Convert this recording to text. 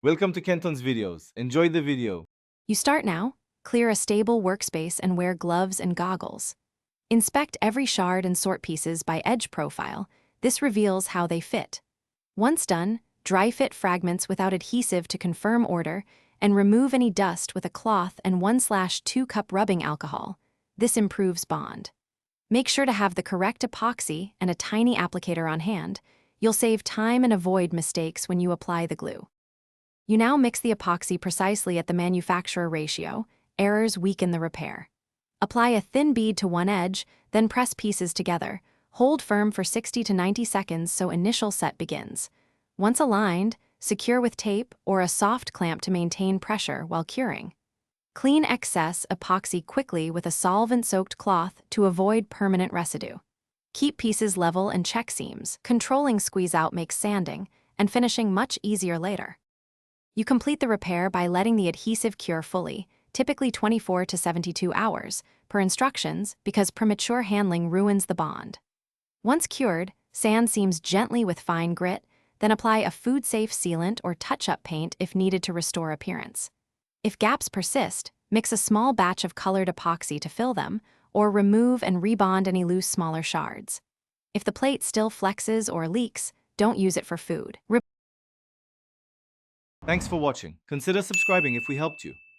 Welcome to Kenton's videos. Enjoy the video. You start now, clear a stable workspace and wear gloves and goggles. Inspect every shard and sort pieces by edge profile. This reveals how they fit. Once done, dry fit fragments without adhesive to confirm order and remove any dust with a cloth and 1/2 cup rubbing alcohol. This improves bond. Make sure to have the correct epoxy and a tiny applicator on hand. You'll save time and avoid mistakes when you apply the glue. You now mix the epoxy precisely at the manufacturer ratio. Errors weaken the repair. Apply a thin bead to one edge, then press pieces together. Hold firm for 60 to 90 seconds so initial set begins. Once aligned, secure with tape or a soft clamp to maintain pressure while curing. Clean excess epoxy quickly with a solvent-soaked cloth to avoid permanent residue. Keep pieces level and check seams. Controlling squeeze-out makes sanding and finishing much easier later. You complete the repair by letting the adhesive cure fully, typically 24 to 72 hours, per instructions, because premature handling ruins the bond. Once cured, sand seams gently with fine grit, then apply a food-safe sealant or touch-up paint if needed to restore appearance. If gaps persist, mix a small batch of colored epoxy to fill them, or remove and rebond any loose smaller shards. If the plate still flexes or leaks, don't use it for food. Thanks for watching. Consider subscribing if we helped you.